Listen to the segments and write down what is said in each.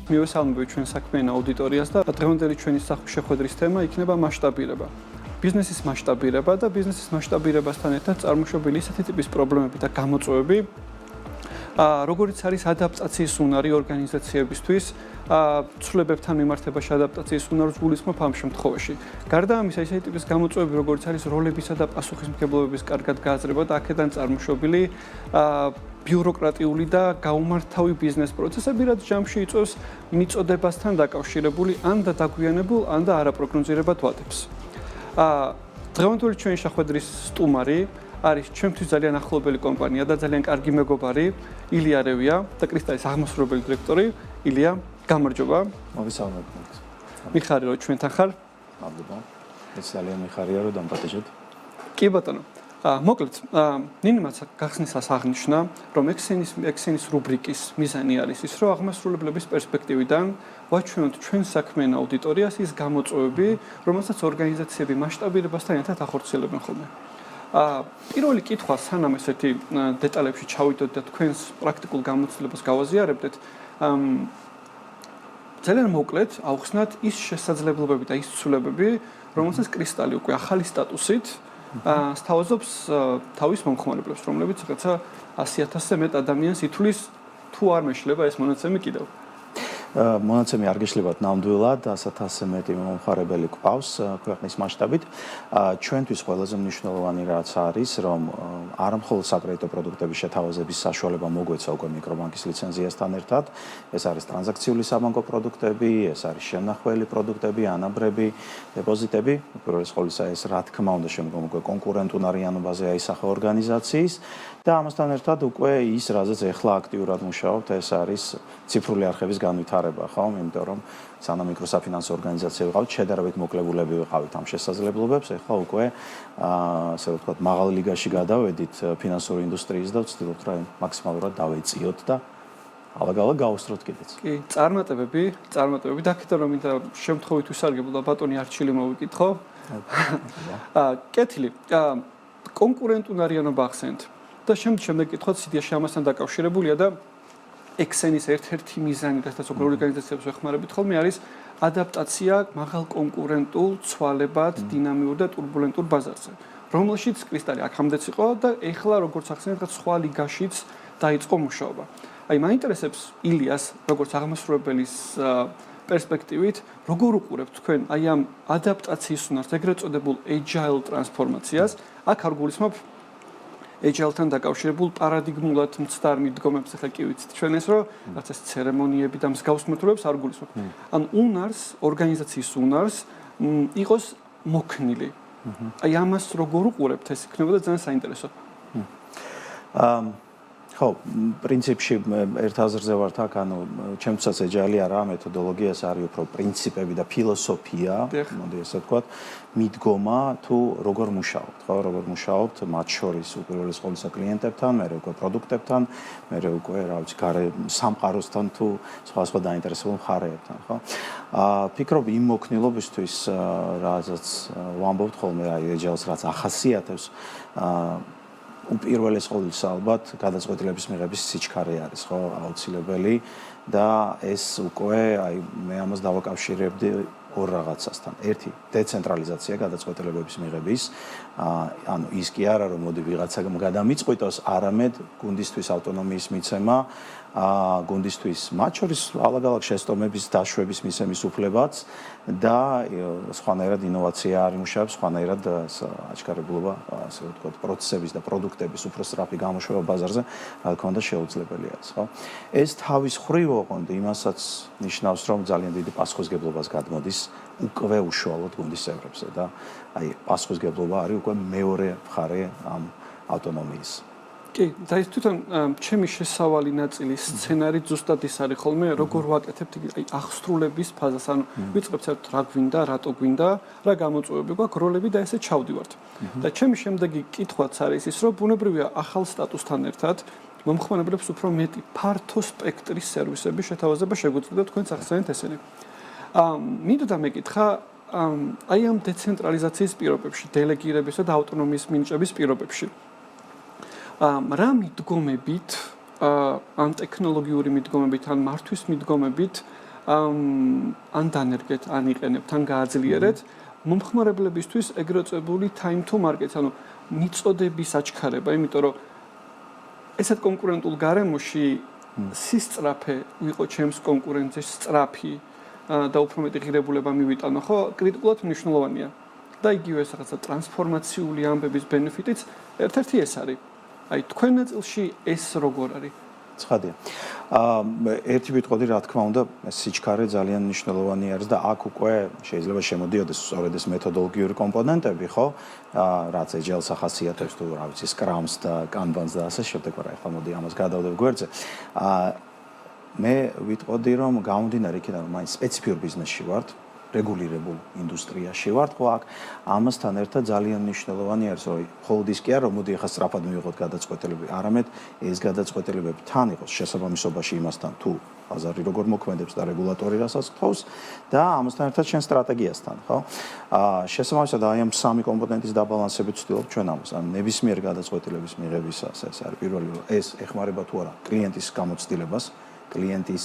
მივესალმებით ჩვენ საქმიან აუდიტორიას და დღევანდელი ჩვენი შეხვედრის თემა იქნება მასშტაბირება. ბიზნესის მასშტაბირება და ბიზნესის მასშტაბირებასთან ერთად წარმოშობილი ისეთი ტიპის პრობლემები და გამოწვევები, როგორიც არის ადაპტაციის უნარი ორგანიზაციებისთვის, ცვლილებებთან მიმართებაში ადაპტაციის უნარს გულისხმობ ამ შემთხვევაში. გარდა ამისა, ისეთი ტიპის გამოწვევები, როგორც არის როლებისა და პასუხისმგებლობების კარგად გააზრება და აქედან წარმოშობილი ბიუროკრატიული და გაუმართავი ბიზნეს პროცესები, რაც ჯამში იწვევს მიწოდებასთან დაკავშირებული ან და დაგვიანებულ, ან და არაპროგნოზირებად ვადებს. დღევანდელი ჩვენი შეხვედრის სტუმარი არის ჩემთვის ძალიან ახლობელი კომპანია და ძალიან კარგი მეგობარი ილია რევია და კრისტალის აღმასრულებელი დირექტორი ილია, გამარჯობა. მოგესალმებით. მიხარი რომ ჩვენთან ხარ. მადლობა. ეს ძალიან მიხარია რომ დამპატეჟეთ. კი ბატონო. მოკლედ, ნინიმაც გახსნისას აღნიშნა, რომ ექსენის რუბრიკის მიზანი არის ის, რომ აღმასრულებლების პერსპექტივიდან ვაჩვენოთ ჩვენ საქმიან აუდიტორიას ის გამოწვევები, რომელსაც ორგანიზაციები მასშტაბირებასთან ერთად ახორციელებენ ხოლმე. პირველი კითხვა, სანამ ესეთი დეტალებში ჩავიდოთ და თქვენს პრაქტიკულ გამოცდილებას გავაზიარებდეთ, ძალიან მოკლედ ავხსნათ ის შესაძლებლობები და ის ცვლილებები, რომელსაც კრისტალი უკვე ახალი სტატუსით სთავაზობს თავის მომხმარებლებს, რომლებიც რაღაცა 100,000-ზე მეტ ადამიანს ითვლის, თუ არ მეშლება ეს მონაცემი კიდევ. მონაცემი არ გეშლებათ ნამდვილად 100,000-ზე მეტი მომხმარებელი გვყავს ქვეყნის მასშტაბით. ჩვენთვის ყველაზე მნიშვნელოვანი რაც არის, რომ არა მხოლოდ საკრედიტო პროდუქტების შეთავაზების საშუალება მოგვეცა უკვე მიკრობანკის ლიცენზიასთან ერთად, ეს არის ტრანზაქციული საბანკო პროდუქტები, ეს არის შემნახველი პროდუქტები, ანაბრები, დეპოზიტები, უპირველეს ყოვლისა ეს რა თქმა უნდა შემდგომ უკვე კონკურენტუნარიანობაზე აისახა ორგანიზაციის და ამასთან ერთად უკვე ის, რაზეც ახლა აქტიურად მუშაობთ, ეს არის ციფრული არხების განვითარება, ხო? იმიტომ რომ სანამ მიკროსაფინანსო ორგანიზაციები ვიყავით, შედარებით მოკლებულები ვიყავით ამ შესაძლებლობებს, ახლა უკვე ასე რომ ვთქვათ, მაღალ ლიგაში გადავედით ფინანსური ინდუსტრიის და ვცდილობთ რა მაქსიმალურად დავეწიოთ და ალაგ-ალაგ გავუსწროთ კიდეც. კი, წარმატებები და აქედან რომ მინდა შემთხვევით ვისარგებლო და ბატონი არჩილი მოვიკითხო. კეთილი. კონკურენტუნარიანობა ახსენეთ. და შემდეგ კითხვა სიდიაში ამასთან დაკავშირებულია და ექსენის ერთ-ერთი მიზანი და სადაც ორგანიზაციებს ვეხმარებით ხოლმე არის ადაპტაცია მაღალ კონკურენტულ, ცვალებად, დინამიურ და турბულენტურ ბაზარზე, რომელშიც კრისტალი აქამდეც იყო და ეხლა როგორც ახსენეთ, სხვა ლიგაშიც დაიწყო მუშაობა. აი, მაინტერესებს ილიას, როგორც აღმასრულებელის პერსპექტივით, როგორ უყურებთ თქვენ აი ამ ადაპტაციის უნარს, ეგრეთ წოდებულ agile ტრანსფორმაციას, აქ არ გულისხმობ agile-თან დაკავშირებულ პარადიგმულად მცდარ მიდგომებს, ახლა კი ვიცით ჩვენ ეს რომ რაც ეს ცერემონიები და მსგავს მეთოდებს არ გულისხმობ. ან უნარს, ორგანიზაციის უნარს იყოს მოქნილი. აი ამას როგორ უყურებთ, ეს იქნებოდა ძალიან საინტერესო. ხო, პრინციპში ერთ აზრზე ვართ აქ, ანუ ჩემთვისაც agile არა, მეთოდოლოგია ეს არის უფრო პრინციპები და ფილოსოფია, მოდი ესე ვთქვათ, მიდგომა თუ როგორ მუშაობთ, ხო, როგორ მუშაობთ მათ შორის უპირველეს ყოვლისა კლიენტებთან, მერე უკვე პროდუქტებთან, მერე უკვე რა ვიცი, გარე სამყაროსთან თუ სხვა დაინტერესებულ მხარეებთან, ხო? ფიქრობ იმ მოქნილობისთვის, რაზეც ვამბობთ ხოლმე, აი agile-ს რაც ახასიათებს, უპირველეს ყოვლისა ალბათ გადაწყვეტილების მიღების სიჩქარე არის, ხო, აუცილებელი და ეს უკვე აი მე ამას დავაკავშირებდი ორ რაღაცასთან. ერთი, დეცენტრალიზაცია გადაწყვეტილებების მიღების, ანუ ის კი არა რომ მოდი ვიღაცა გადამიწყვიტოს, არამედ გუნდისთვის ავტონომიის მიცემა, გუნდისთვის მათ შორის ალაგ-ალაგ შეცდომების დაშვების მისცემის უფლებაც და სხვანაირად ინოვაცია არ იმუშავებს, სხვანაირად აჩქარებლობა, ასე ვთქვათ, პროცესების და პროდუქტების უფრო სწრაფი გამოშვება ბაზარზე, რა თქმა უნდა, შეუძლებელი არის, ხო? ეს თავის მხრივ ოღონდ იმასაც ნიშნავს, რომ ძალიან დიდი პასუხისგებლობას გადმოდის უკვე უშუალოდ გუნდის წევრებზე და აი პასუხისგებლობა არის უკვე მეორე მხარე ამ ავტონომიის. კი, და ის თვითონ ჩემი შესავალი ნაწილი სცენარი ზუსტად ის არის ხოლმე, როგორ ვაკეთებთ აი აღსრულების ფაზას, ანუ ვიწყებთ საერთოდ რა გვინდა, რატო გვინდა, რა გამოწვევები გვაქვს, როლები და ესე ჩავდივართ. და ჩემი შემდეგი კითხვაც არის ის, რომ ბუნებრივია ახალ სტატუსთან ერთად მომხმარებლებს უფრო მეტი ფართო სპექტრის სერვისების შეთავაზება შეგვიძლია თქვენს ახსენეთ ესენი. მინდოდა მეკითხა აი ამ დეცენტრალიზაციის პირობებში, დელეგირებისა და ავტონომიის მინიჭების პირობებში. რა მიდგომებით, ან ტექნოლოგიური მიდგომებით, ან მართვის მიდგომებით ან დანერგეთ, ან იყენებთ, ან გააძლიერეთ მომხმარებლებისთვის ეგრეთ წოდებული time to market, ანუ მიწოდების აჩქარება, იმიტომ რომ ესეთ კონკურენტულ გარემოში სისწრაფე ვიყო ჩემს კონკურენტზე სწრაფი და უფრო მეტი ღირებულება მივიტანო, ხო, კრიტიკულად მნიშვნელოვანია. და იგივე ეს რაღაცა ტრანსფორმაციული ამბების ბენეფიტიც ერთ-ერთი ეს არის. აი თქვენ ნაწილში ეს როგორ არის? ცხადია. ერთი ვიტყოდი, რა თქმა უნდა, სიჩქარე ძალიან მნიშვნელოვანი არის და აქ უკვე შეიძლება შემოდიოდეს სწორედ ეს მეთოდოლოგიური კომპონენტები, ხო? რაც agile-ს ახასიათებს თუ რა ვიცი, Scrum-ს და Kanban-ს და ასე შემდეგ, მაგრამ ახლა მოდი ამას გადავდებ გვერდზე. მე ვიტყოდი, რომ გამომდინარე იქიდან, რომ მაინც სპეციფიურ ბიზნესში ვართ, რეგულირებულ ინდუსტრიაში ვართ, ხო აქ ამასთან ერთად ძალიან მნიშვნელოვანი არის, რომ მხოლოდ ის კი არა, რომ მოდი ახლა სწრაფად მივიღოთ გადაწყვეტილები, არამედ ეს გადაწყვეტილებები თან იყოს შესაბამისობაში იმასთან, თუ ბაზარი როგორ მოქმედებს და რეგულატორი რასაც გთხოვს და ამასთან ერთად შენ სტრატეგიასთან, ხო? შესაბამისად აი ამ სამი კომპონენტის დაბალანსებით ვცდილობ ჩვენ ამას. ან ნებისმიერ გადაწყვეტილების მიღებისას ეს არის პირველი, ეს ეხმარება თუ არა კლიენტის გამოცდილებას, კლიენტის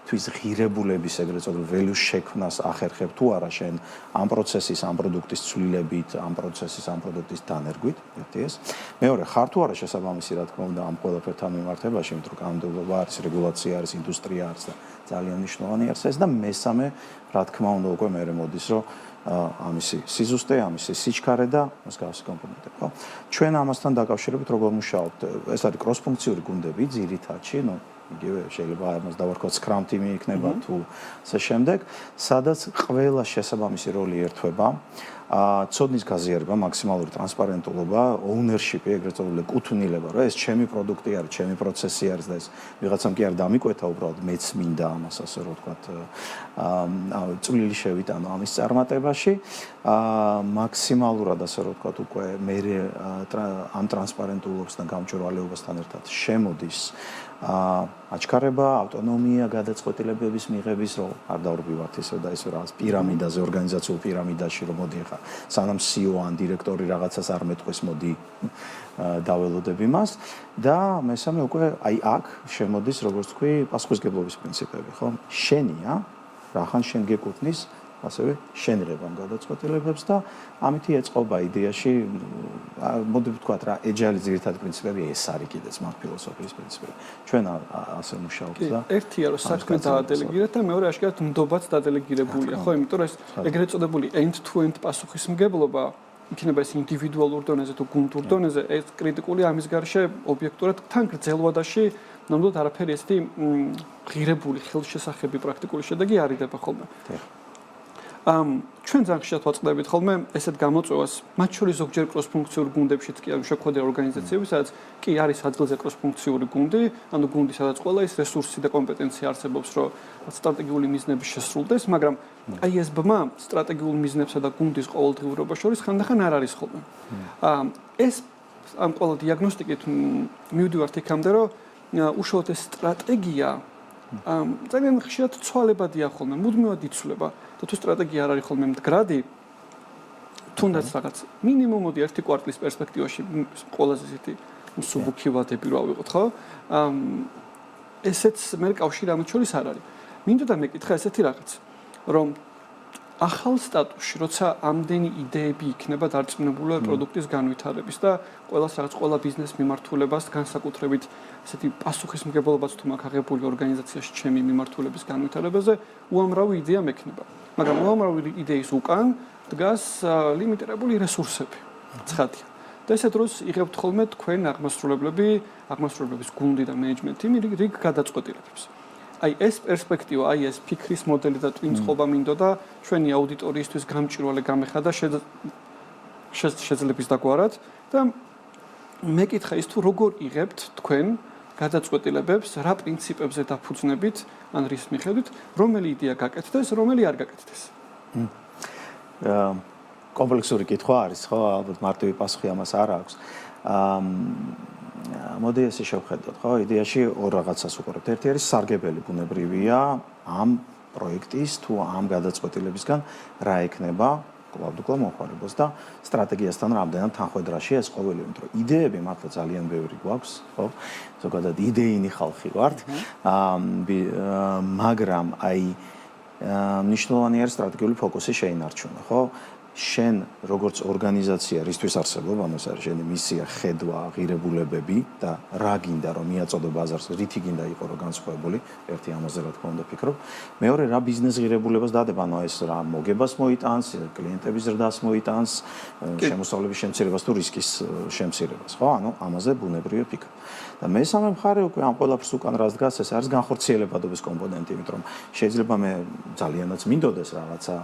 თვის ღირებულების ეგრეთ წოდებული value შექმნას ახერხებ თუ არა შენ ამ პროცესის, ამ პროდუქტის ცვლილებით, ამ პროცესის, ამ პროდუქტის დანერგვით, ერთი ეს. მეორე, ხარ თუ არა შესაბამისი, რა თქმა უნდა, ამ ყველაფერთან მიმართებაში, იმიტომ რომ კანონმდებლობა არის, რეგულაცია არის, ინდუსტრია არის და ძალიან მნიშვნელოვანი არის ეს და მესამე, რა თქმა უნდა, უკვე მერე მოდის, რომ ამისი სიზუსტე, ამისი სიჩქარე და მსგავსი კომპონენტები, ხო? ჩვენ ამასთან დაკავშირებით როგორ მუშაობთ? ეს არის კროსფუნქციური გუნდები ძირითადში, ნუ იგივე შეიძლება ამას დავარქვათ Scrum team-ი იქნება თუ ასე შემდეგ, სადაც ყველა შესაბამისი როლი ერთვება, ცოდნის გაზიარება, მაქსიმალური ტრანსპარენტულობა, ownership-ი, ეგრეთ წოდებული კუთვნილება, რომ ეს ჩემი პროდუქტი არის, ჩემი პროცესი არის და ეს ვიღაცამ კი არ დამიკვეთა უბრალოდ მეც მინდა ამას ასე რომ ვთქვათ, წვლილი შევიტანო ამის წარმატებაში, მაქსიმალურად ასე რომ ვთქვათ, უკვე მე ამ ტრანსპარენტულობასთან, გამჭვირვალეობასთან ერთად შემოდის აჩქარება, ავტონომია, გადაწყვეტილებების მიღების, რომ არ დავრბივართ ისე და ისე რაღაც პირამიდაზე, ორგანიზაციულ პირამიდაში, რომ მოდი ახლა სანამ CEO ან დირექტორი რაღაცას არ მეტყვის, მოდი დაველოდებ იმას და მესამე უკვე აი აქ შემოდის, როგორც თქვი, პასუხისმგებლობის პრინციპები, ხო? შენია, რახან შენ გეკუთვნის ასევე შენიღებ ამ გადაწყვეტილებებს და ამითი ეწყობა იდეაში, მოდი ვთქვათ რა, agile-ის ძირითადი პრინციპები ეს არის კიდეც მათ ფილოსოფიის პრინციპები. ჩვენ ასე მუშაობთ და ერთია რომ საქმე დაადელეგირეთ და მეორე აშკარად ნდობაც დადელეგირებულია, ხო, იმიტომ რომ ეს ეგრეთ წოდებული end-to-end პასუხისმგებლობა იქნება ეს ინდივიდუალურ დონეზე თუ გუნდურ დონეზე, ეს კრიტიკული ამის გარშე ობიექტურად თან გრძელვადაში ნამდვილად არაფერი ესეთი ღირებული ხელშესახები პრაქტიკული შედეგი არ იდება ხოლმე. ჩვენ ძალიან ხშირად ვაწყდებით ხოლმე ესეთ გამოწვევას, მათ შორის ზოგჯერ კროსფუნქციურ გუნდებშიც კი არის შეხვედრა ორგანიზაციები, სადაც კი არის ადგილზე კროსფუნქციური გუნდი, ანუ გუნდი, სადაც ყველა ის რესურსი და კომპეტენცია არსებობს, რომ სტრატეგიული მიზნები შესრულდეს, მაგრამ აი ეს ბმა სტრატეგიულ მიზნებსა და გუნდის ყოველდღიურობა შორის ხანდახან არ არის ხოლმე. ეს ამ ყველა დიაგნოსტიკით მივდივართ იქამდე, რომ უშუალოდ ეს სტრატეგია ძალიან ხშირად ცვალებადია ხოლმე, მუდმივად იცვლება. და თუ სტრატეგია არ არის ხოლმე მდგრადი, თუნდაც რაღაც მინიმუმოდი ერთი კვარტლის პერსპექტივაში ყველაზე ისეთი მსუბუქი ვადები რა ვიყოთ, ხო? ესეც მე კავშირი ამით შორის არ არის. მინდოდა მეკითხა ესეთი რაღაც, რომ ახალ სტატუსში, როცა ამდენი იდეები იქნება დარწმუნებული პროდუქტის განვითარების და ყველა ბიზნეს მიმართულებას განსაკუთრებით ესეთი პასუხისმგებლობაც თუ მაქვს აღებული ორგანიზაციაში ჩემი მიმართულების განვითარებაზე, უამრავი იდეა მექნება. მაგრამ უამრავი იდეის უკან დგას ლიმიტირებული რესურსები. ცხადია. და ესეთ დროს იღებთ ხოლმე თქვენ აღმასრულებლების გუნდი და მენეჯმენტი რიგ გადაწყვეტილებებს. აი ეს პერსპექტივა, აი ეს ფიქრის მოდელი და ტვინწყობა მინდოდა ჩვენი აუდიტორიისთვის გამჭვირვალე გამეხადა შეძლების დაგვარად და მეკითხა ის თუ როგორ იღებთ თქვენ გადაწყვეტილებებს, რა პრინციპებზე დაფუძნებით, ან რის მიხედვით, რომელი იდეა გაკეთდეს, რომელი არ გაკეთდეს. კომპლექსური კითხვა არის, ხო, ალბათ მარტივი პასუხი ამას არ აქვს. მოდი ესე შევხედოთ, ხო, იდეაში ორ რაღაცას უყურებთ. ერთი არის სარგებელი ბუნებრივია ამ პროექტის თუ ამ გადაწყვეტილებისგან რა ექნება კლავ-დუკლავ მომხმარებელს და სტრატეგიასთან რამდენად თანხვედრაში ეს ყოველი, იმიტომ რომ იდეები მართლა ძალიან ბევრი გვაქვს, ხო? ზოგადად იდეინი ხალხი ვართ. მაგრამ აი მნიშვნელოვანი არის სტრატეგიული ფოკუსი შეინარჩუნა, ხო? შენ როგორც ორგანიზაცია, რისთვის არსებობ, ანუ ეს არის შენი მისია, ხედვა, ღირებულებები და რა გინდა რომ მიაწოდო ბაზარს, რითი გინდა იყო რომ განსხვავებული, ერთი ამაზე რა თქმა უნდა ფიქრობ. მეორე რა ბიზნეს ღირებულებას დადება, ანუ ეს რა მოგებას მოიტანს, კლიენტების ზრდას მოიტანს, შემოსავლების შემცირებას თუ რისკის შემცირებას, ხო? ანუ ამაზე ბუნებრივია ფიქრობ. და მესამე მხარე უკვე ამ ყველაფერს უკან რას დგას, ეს არის განხორციელებადობის კომპონენტი, იმიტომ რომ შეიძლება მე ძალიანაც მინდოდეს რაღაცა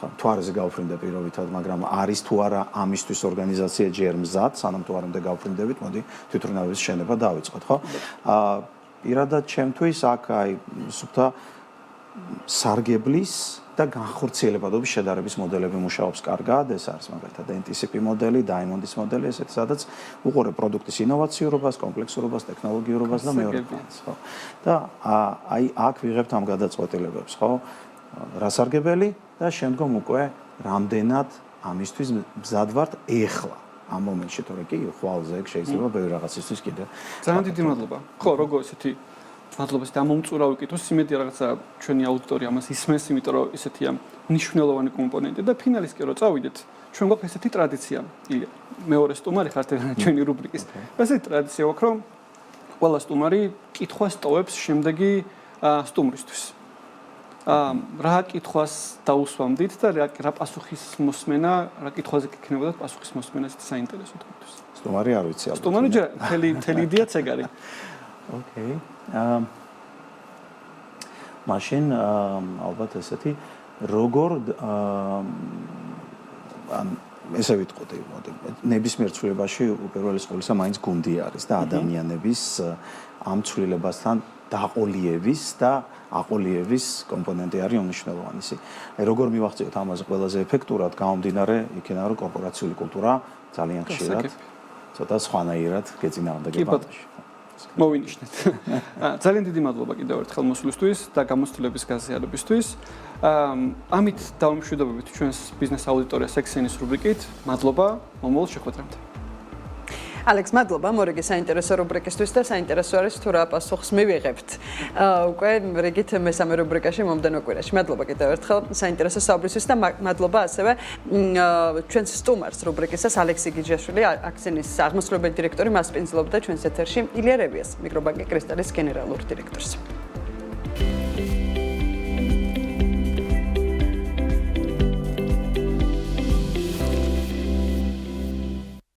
თვარეზე გავფრინდე პირობითად, მაგრამ არის თუ არა ამისთვის ორგანიზაცია ჯერ მზად, სანამ თუ არ უნდა გავფრინდებით, მოდი თვითმფრინავის შენება დავიწყოთ, ხო? პირადად ჩემთვის აქ აი სუფთა სარგებლის და განხორციელებადობის შედარების მოდელები მუშაობს კარგად, ეს არის მაგალითად NTCP მოდელი, Diamond-ის მოდელი, ესეთი, სადაც უყურებ პროდუქტის ინოვაციურობას, კომპლექსურობას, ტექნოლოგიურობას და მეორე ფონს, ხო? და აი აქ ვიღებთ ამ გადაწყვეტილებებს, ხო? რა სარგებელი და შემდგომ უკვე რამდენად ამისთვის მზად ვართ ეხლა ამ მომენტში, თორე კი ხვალზე ეგ შეიძლება ბევრი რაღაცისთვის კიდე. ძალიან დიდი მადლობა. ხო, როგორ ესეთი მადლობა ამ მომწურავი კითხვის, იმედი რაღაცა ჩვენი აუდიტორია ამას ისმენს, იმიტომ რომ ესეთია მნიშვნელოვანი კომპონენტი და ფინალისკენ რო წავიდეთ, ჩვენ გვაქვს ესეთი ტრადიცია. მეორე სტუმარი ხართ ჩვენი რუბრიკის. ესეთი ტრადიცია გვაქვს, რომ ყველა სტუმარი კითხვას ტოვებს შემდეგი სტუმრისთვის. რა კითხვას დაუსვამდით და რა პასუხის მოსმენა, რა კითხვაზე გექნებოდათ პასუხის მოსმენა საინტერესო თქვენთვის. სტუმარი არ ვიცი ალბათ. სტუმარი მთელი იდეაც ეგ არის. ოკეი. მაშინ ალბათ ესეთი როგორ ესე ვიტყოდი, მოდი ნებისმიერ ცვლილებაში უპირველეს ყოვლისა მაინც გუნდი არის და ადამიანების ამ ცვლილებასთან დაყოლიების და აყოლიების კომპონენტი არის უმნიშვნელოვანი. როგორ მივახციოთ ამაზე ყველაზე ეფექტურად, გამომდინარე იქიდან რომ კორპორაციული კულტურა ძალიან ხშირად ცოტა სხვანაირად გეწინააღმდეგება. მოვინიშნეთ. ძალიან დიდი მადლობა კიდევ ერთხელ მოსვლისთვის და გამოცდილების გაზიარებისთვის. ამით დავამშვიდობებით ჩვენს ბიზნეს აუდიტორიას ექსენის რუბრიკით. მადლობა მომავალ შეხვედრამდე. ალექს, მადლობა მორიგი საინტერესო რუბრიკისთვის და საინტერესო არის თუ რა პასუხს მივიღებთ. უკვე რიგით მესამე რუბრიკაში მომდენო კვირაში. მადლობა კიდევ ერთხელ საინტერესო საუბრისთვის და მადლობა ასევე ჩვენს სტუმარს რუბრიკისას ალექსი გიჯაშვილი, აქცენის აღმასრულებელი დირექტორი მასპინძლობდა ჩვენს ეთერში ილია რევიას, მიკრობანკი კრისტალის გენერალურ დირექტორს.